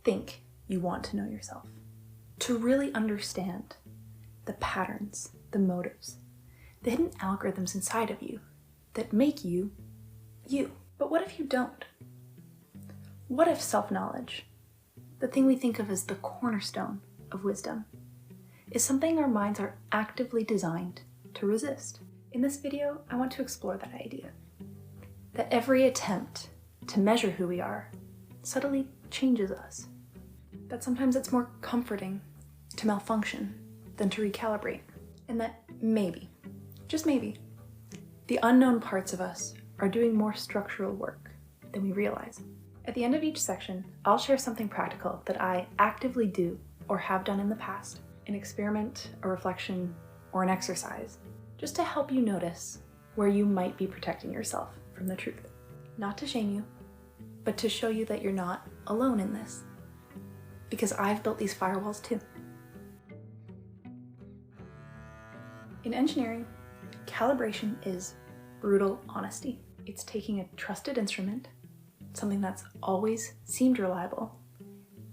think you want to know yourself, to really understand the patterns, the motives, the hidden algorithms inside of you that make you, you. But what if you don't? What if self-knowledge, the thing we think of as the cornerstone of wisdom, is something our minds are actively designed to resist? In this video, I want to explore that idea. That every attempt to measure who we are subtly changes us. That sometimes it's more comforting to malfunction than to recalibrate. And that maybe, just maybe, the unknown parts of us are doing more structural work than we realize. At the end of each section, I'll share something practical that I actively do or have done in the past, an experiment, a reflection, or an exercise, just to help you notice where you might be protecting yourself from the truth. Not to shame you, but to show you that you're not alone in this. Because I've built these firewalls too. In engineering, calibration is brutal honesty. It's taking a trusted instrument, something that's always seemed reliable,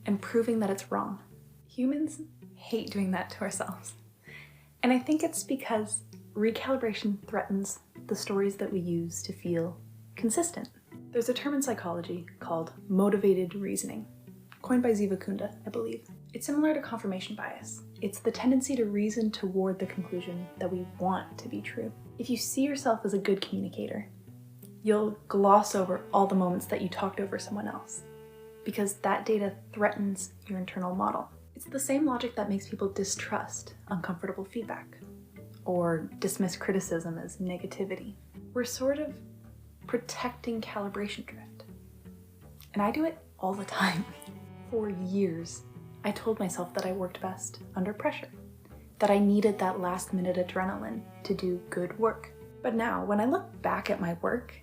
and proving that it's wrong. Humans hate doing that to ourselves. And I think it's because recalibration threatens the stories that we use to feel consistent. There's a term in psychology called motivated reasoning, coined by Ziva Kunda, I believe. It's similar to confirmation bias. It's the tendency to reason toward the conclusion that we want to be true. If you see yourself as a good communicator, you'll gloss over all the moments that you talked over someone else, because that data threatens your internal model. It's the same logic that makes people distrust uncomfortable feedback, or dismiss criticism as negativity. We're sort of protecting calibration drift. And I do it all the time. For years, I told myself that I worked best under pressure, that I needed that last-minute adrenaline to do good work. But now, when I look back at my work,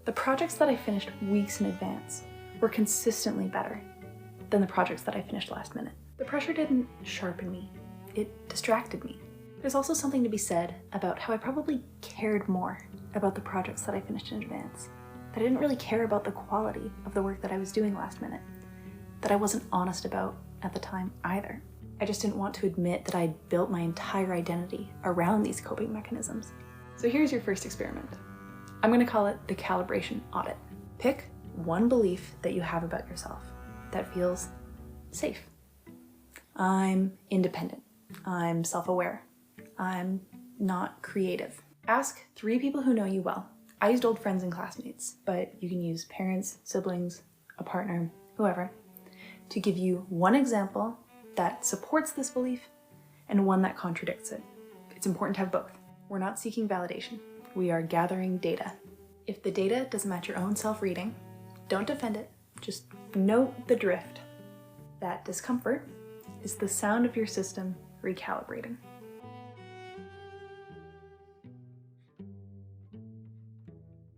the projects that I finished weeks in advance were consistently better than the projects that I finished last minute. The pressure didn't sharpen me, it distracted me. There's also something to be said about how I probably cared more about the projects that I finished in advance, that I didn't really care about the quality of the work that I was doing last minute, that I wasn't honest about at the time either. I just didn't want to admit that I'd built my entire identity around these coping mechanisms. So here's your first experiment. I'm going to call it the calibration audit. Pick one belief that you have about yourself that feels safe. I'm independent. I'm self-aware. I'm not creative. Ask 3 people who know you well. I used old friends and classmates, but you can use parents, siblings, a partner, whoever, to give you one example that supports this belief and one that contradicts it. It's important to have both. We're not seeking validation. We are gathering data. If the data doesn't match your own self-reading, don't defend it. Just note the drift. That discomfort is the sound of your system recalibrating.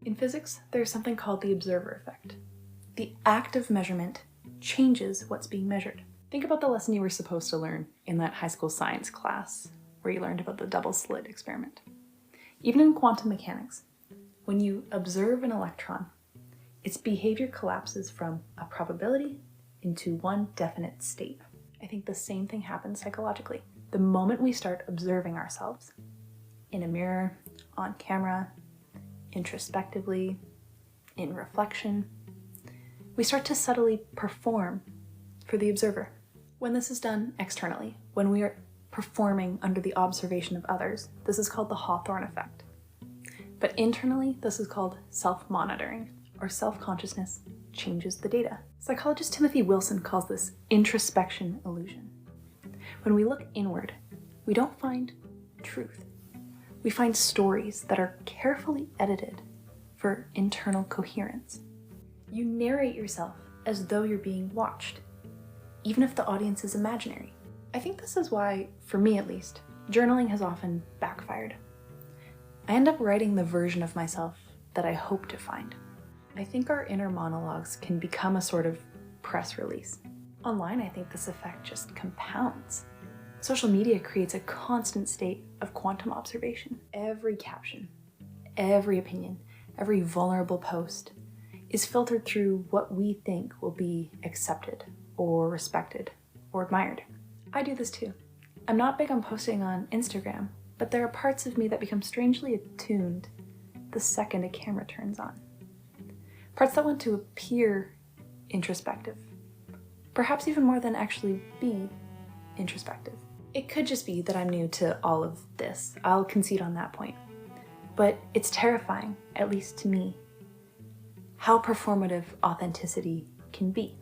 In physics, there's something called the observer effect. The act of measurement changes what's being measured. Think about the lesson you were supposed to learn in that high school science class where you learned about the double slit experiment. Even in quantum mechanics, when you observe an electron, its behavior collapses from a probability into one definite state. I think the same thing happens psychologically. The moment we start observing ourselves, in a mirror, on camera, introspectively, in reflection, we start to subtly perform for the observer. When this is done externally, when we are performing under the observation of others, this is called the Hawthorne effect. But internally, this is called self-monitoring. Our self-consciousness changes the data. Psychologist Timothy Wilson calls this introspection illusion. When we look inward, we don't find truth. We find stories that are carefully edited for internal coherence. You narrate yourself as though you're being watched, even if the audience is imaginary. I think this is why, for me at least, journaling has often backfired. I end up writing the version of myself that I hope to find. I think our inner monologues can become a sort of press release. Online, I think this effect just compounds. Social media creates a constant state of quantum observation. Every caption, every opinion, every vulnerable post is filtered through what we think will be accepted or respected or admired. I do this too. I'm not big on posting on Instagram, but there are parts of me that become strangely attuned the second a camera turns on. Parts that want to appear introspective, perhaps even more than actually be introspective. It could just be that I'm new to all of this. I'll concede on that point. But it's terrifying, at least to me, how performative authenticity can be.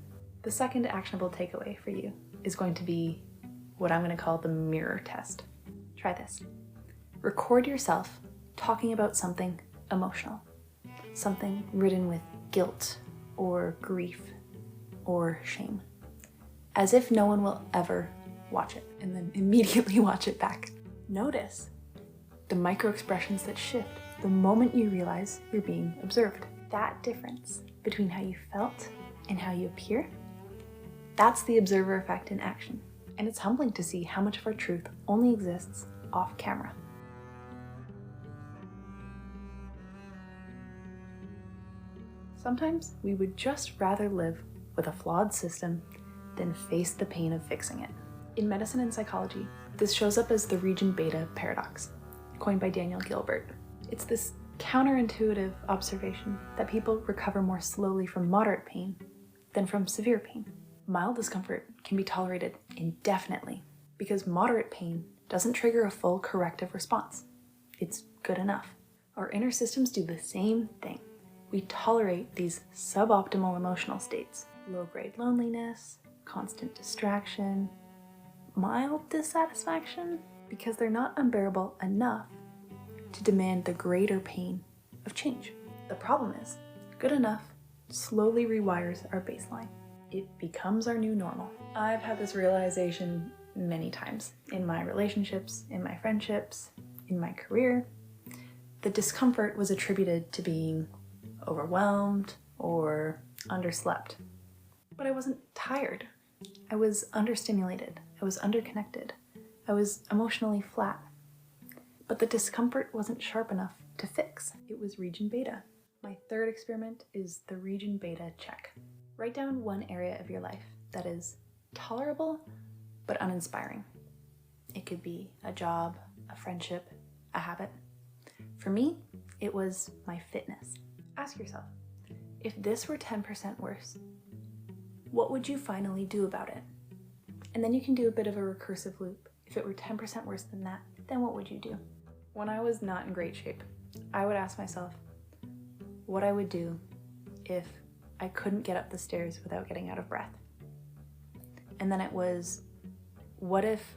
The second actionable takeaway for you is going to be what I'm going to call the mirror test. Try this. Record yourself talking about something emotional, something ridden with guilt or grief or shame, as if no one will ever watch it, and then immediately watch it back. Notice the micro expressions that shift the moment you realize you're being observed. That difference between how you felt and how you appear, that's the observer effect in action. And it's humbling to see how much of our truth only exists off camera. Sometimes we would just rather live with a flawed system than face the pain of fixing it. In medicine and psychology, this shows up as the region beta paradox, coined by Daniel Gilbert. It's this counterintuitive observation that people recover more slowly from moderate pain than from severe pain. Mild discomfort can be tolerated indefinitely because moderate pain doesn't trigger a full corrective response. It's good enough. Our inner systems do the same thing. We tolerate these suboptimal emotional states, low-grade loneliness, constant distraction, mild dissatisfaction, because they're not unbearable enough to demand the greater pain of change. The problem is, good enough slowly rewires our baseline. It becomes our new normal. I've had this realization many times in my relationships, in my friendships, in my career. The discomfort was attributed to being overwhelmed or underslept. But I wasn't tired. I was understimulated. I was underconnected. I was emotionally flat. But the discomfort wasn't sharp enough to fix. It was region beta. My third experiment is the region beta check. Write down one area of your life that is tolerable but uninspiring. It could be a job, a friendship, a habit. For me, it was my fitness. Ask yourself, if this were 10% worse, what would you finally do about it? And then you can do a bit of a recursive loop. If it were 10% worse than that, then what would you do? When I was not in great shape, I would ask myself what I would do if I couldn't get up the stairs without getting out of breath. And then it was, what if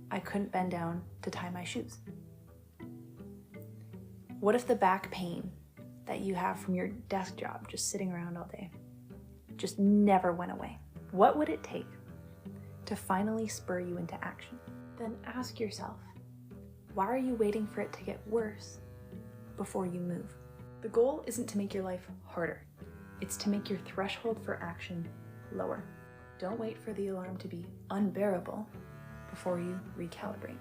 I couldn't bend down to tie my shoes? What if the back pain that you have from your desk job, just sitting around all day, just never went away? What would it take to finally spur you into action? Then ask yourself, why are you waiting for it to get worse before you move? The goal isn't to make your life harder. It's to make your threshold for action lower. Don't wait for the alarm to be unbearable before you recalibrate.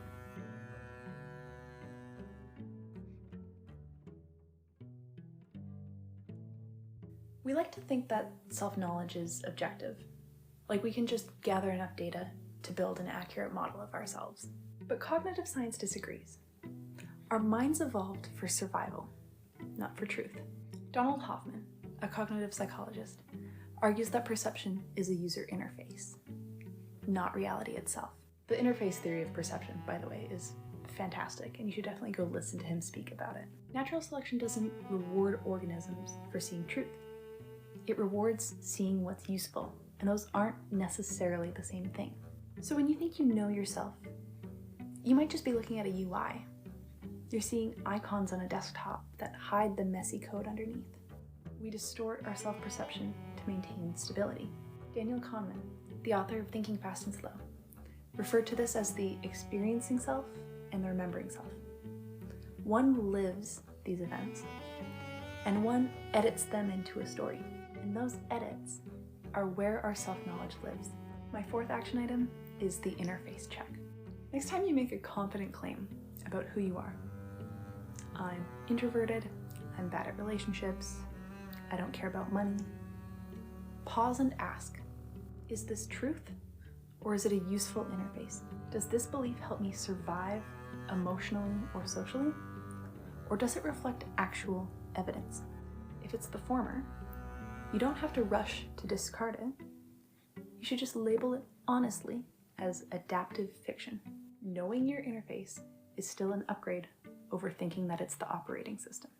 We like to think that self-knowledge is objective, like we can just gather enough data to build an accurate model of ourselves. But cognitive science disagrees. Our minds evolved for survival, not for truth. Donald Hoffman, a cognitive psychologist, argues that perception is a user interface, not reality itself. The interface theory of perception, by the way, is fantastic, and you should definitely go listen to him speak about it. Natural selection doesn't reward organisms for seeing truth. It rewards seeing what's useful, and those aren't necessarily the same thing. So when you think you know yourself, you might just be looking at a UI. You're seeing icons on a desktop that hide the messy code underneath. We distort our self-perception to maintain stability. Daniel Kahneman, the author of Thinking Fast and Slow, referred to this as the experiencing self and the remembering self. One lives these events, and one edits them into a story. And those edits are where our self-knowledge lives. My fourth action item is the interface check. Next time you make a confident claim about who you are, I'm introverted, I'm bad at relationships, I don't care about money, pause and ask, Is this truth, or is it a useful interface? Does this belief help me survive emotionally or socially, or does it reflect actual evidence? If it's the former, you don't have to rush to discard it. You should just label it honestly as adaptive fiction. Knowing your interface is still an upgrade over thinking that it's the operating system.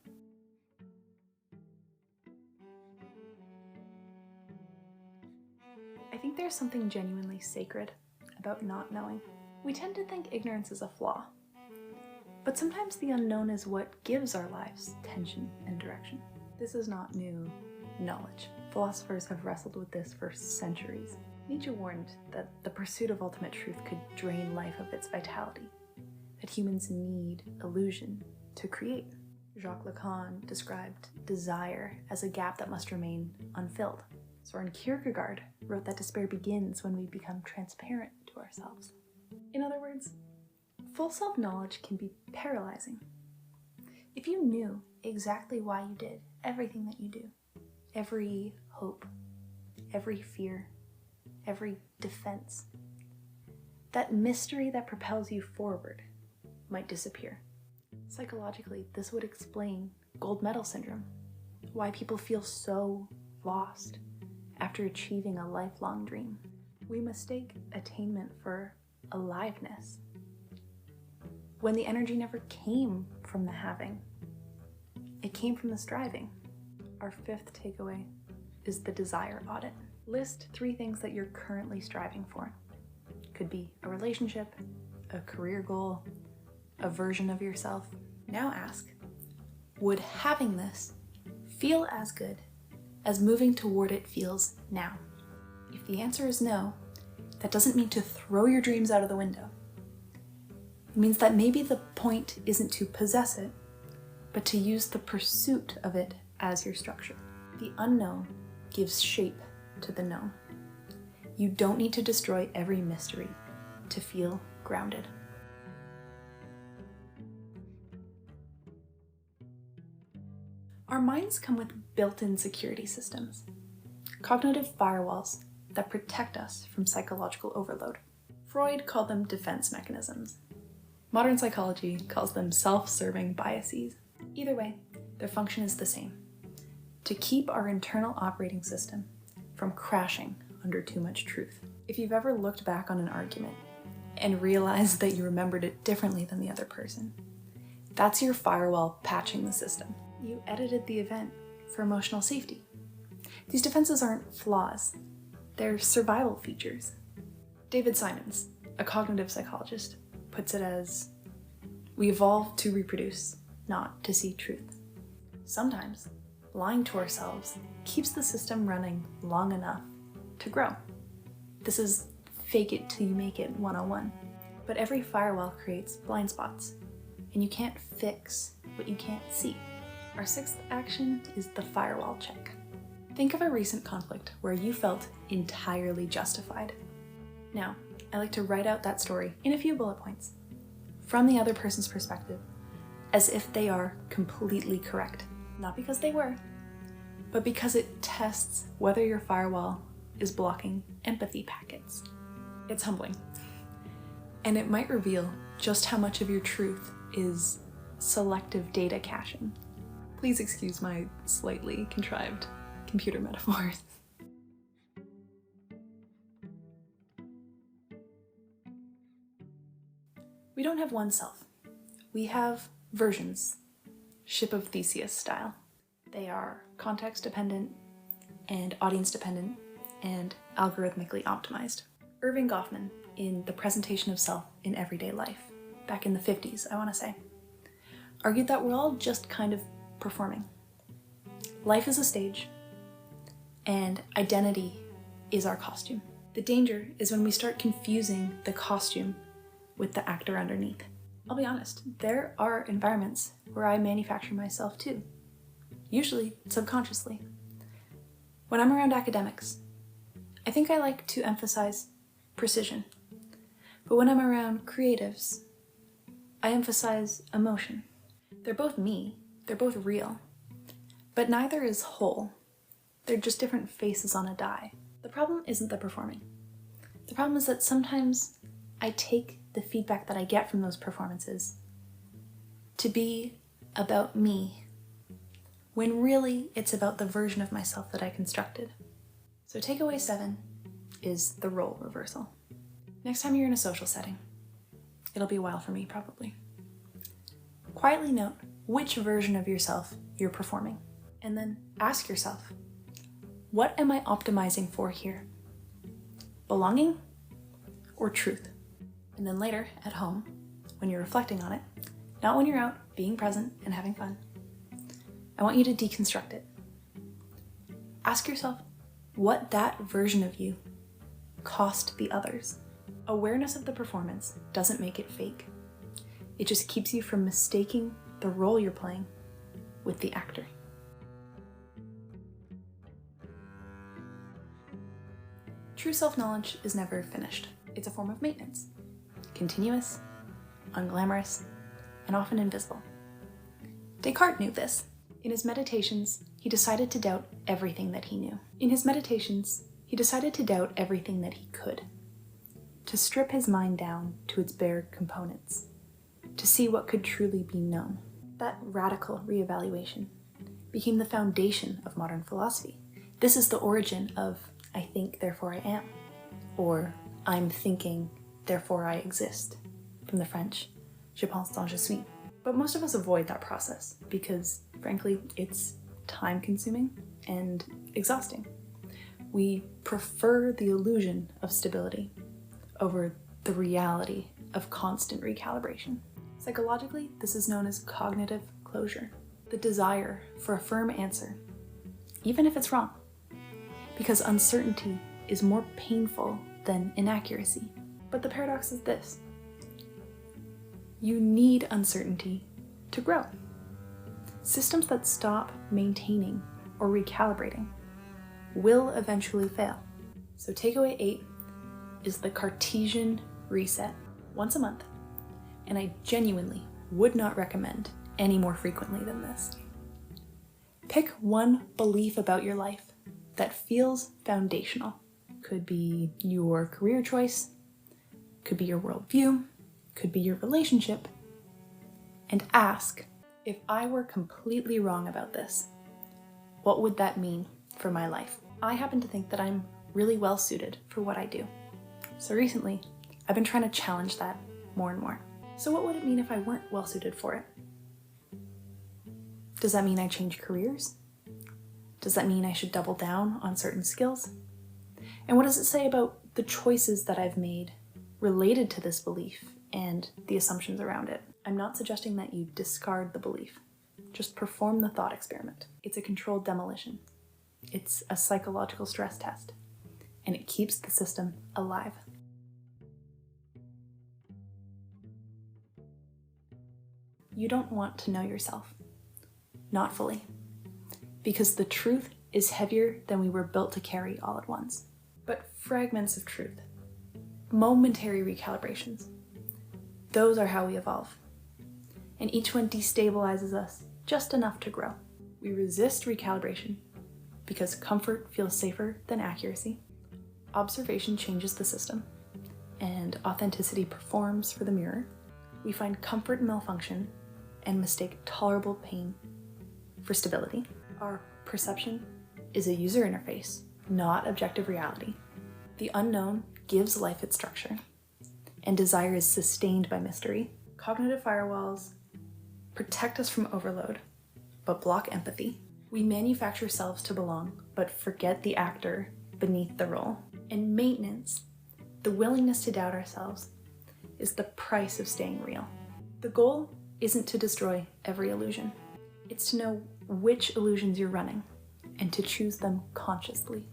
I think there's something genuinely sacred about not knowing. We tend to think ignorance is a flaw, but sometimes the unknown is what gives our lives tension and direction. This is not new knowledge. Philosophers have wrestled with this for centuries. Nietzsche warned that the pursuit of ultimate truth could drain life of its vitality, that humans need illusion to create. Jacques Lacan described desire as a gap that must remain unfilled. Soren Kierkegaard wrote that despair begins when we become transparent to ourselves. In other words, full self-knowledge can be paralyzing. If you knew exactly why you did everything that you do, every hope, every fear, every defense, that mystery that propels you forward might disappear. Psychologically, this would explain gold medal syndrome, why people feel so lost after achieving a lifelong dream. We mistake attainment for aliveness, when the energy never came from the having. It came from the striving. Our fifth takeaway is the desire audit. List 3 things that you're currently striving for. Could be a relationship, a career goal, a version of yourself. Now ask, would having this feel as good as moving toward it feels now? If the answer is no, that doesn't mean to throw your dreams out of the window. It means that maybe the point isn't to possess it, but to use the pursuit of it as your structure. The unknown gives shape to the known. You don't need to destroy every mystery to feel grounded. Our minds come with built-in security systems, cognitive firewalls that protect us from psychological overload. Freud called them defense mechanisms. Modern psychology calls them self-serving biases. Either way, their function is the same: to keep our internal operating system from crashing under too much truth. If you've ever looked back on an argument and realized that you remembered it differently than the other person, that's your firewall patching the system. You edited the event for emotional safety. These defenses aren't flaws, they're survival features. David Simons, a cognitive psychologist, puts it as, we evolved to reproduce, not to see truth. Sometimes, lying to ourselves keeps the system running long enough to grow. This is fake it till you make it 101. But every firewall creates blind spots, and you can't fix what you can't see. Our sixth action is the firewall check. Think of a recent conflict where you felt entirely justified. Now, I like to write out that story in a few bullet points, from the other person's perspective, as if they are completely correct. Not because they were, but because it tests whether your firewall is blocking empathy packets. It's humbling. And it might reveal just how much of your truth is selective data caching. Please excuse my slightly contrived computer metaphors. We don't have one self. We have versions, Ship of Theseus style. They are context dependent and audience dependent and algorithmically optimized. Irving Goffman, in The Presentation of Self in Everyday Life, back in the 50s, I want to say, argued that we're all just kind of performing. Life is a stage, and identity is our costume. The danger is when we start confusing the costume with the actor underneath. I'll be honest, there are environments where I manufacture myself too, usually subconsciously. When I'm around academics, I think I like to emphasize precision, but when I'm around creatives, I emphasize emotion. They're both me, they're both real, but neither is whole. They're just different faces on a die. The problem isn't the performing. The problem is that sometimes I take the feedback that I get from those performances to be about me, when really it's about the version of myself that I constructed. So takeaway 7 is the role reversal. Next time you're in a social setting, it'll be a while for me probably, quietly note which version of yourself you're performing, and then ask yourself, what am I optimizing for here? Belonging or truth? And then later at home, when you're reflecting on it, not when you're out being present and having fun, I want you to deconstruct it. Ask yourself what that version of you cost the others. Awareness of the performance doesn't make it fake. It just keeps you from mistaking the role you're playing with the actor. True self-knowledge is never finished. It's a form of maintenance. Continuous, unglamorous, and often invisible. Descartes knew this. In his meditations, he decided to doubt everything that he knew. In his meditations, he decided to doubt everything that he could. To strip his mind down to its bare components. To see what could truly be known. That radical reevaluation became the foundation of modern philosophy. This is the origin of I think, therefore I am, or I'm thinking, therefore I exist, from the French, je pense donc je suis. But most of us avoid that process because, frankly, it's time-consuming and exhausting. We prefer the illusion of stability over the reality of constant recalibration. Psychologically, this is known as cognitive closure, the desire for a firm answer, even if it's wrong, because uncertainty is more painful than inaccuracy. But the paradox is this: you need uncertainty to grow. Systems that stop maintaining or recalibrating will eventually fail. So takeaway 8 is the Cartesian reset once a month, and I genuinely would not recommend any more frequently than this. Pick one belief about your life that feels foundational. Could be your career choice, could be your worldview, could be your relationship, and ask, if I were completely wrong about this, what would that mean for my life? I happen to think that I'm really well suited for what I do. So recently, I've been trying to challenge that more and more. So what would it mean if I weren't well suited for it? Does that mean I change careers? Does that mean I should double down on certain skills? And what does it say about the choices that I've made related to this belief and the assumptions around it? I'm not suggesting that you discard the belief. Just perform the thought experiment. It's a controlled demolition. It's a psychological stress test, and it keeps the system alive. You don't want to know yourself. Not fully. Because the truth is heavier than we were built to carry all at once. But fragments of truth, momentary recalibrations, those are how we evolve. And each one destabilizes us just enough to grow. We resist recalibration because comfort feels safer than accuracy. Observation changes the system, and authenticity performs for the mirror. We find comfort in malfunction and mistake tolerable pain for stability. Our perception is a user interface, not objective reality. The unknown gives life its structure, and desire is sustained by mystery. Cognitive firewalls protect us from overload, but block empathy. We manufacture selves to belong, but forget the actor beneath the role. And maintenance, the willingness to doubt ourselves, is the price of staying real. The goal isn't to destroy every illusion. It's to know which illusions you're running and to choose them consciously.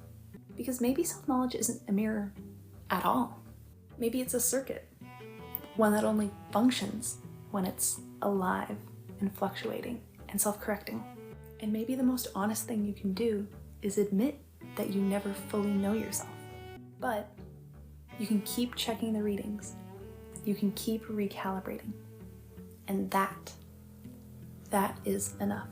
Because maybe self-knowledge isn't a mirror at all. Maybe it's a circuit, one that only functions when it's alive and fluctuating and self-correcting. And maybe the most honest thing you can do is admit that you never fully know yourself. But you can keep checking the readings. You can keep recalibrating. And that is enough.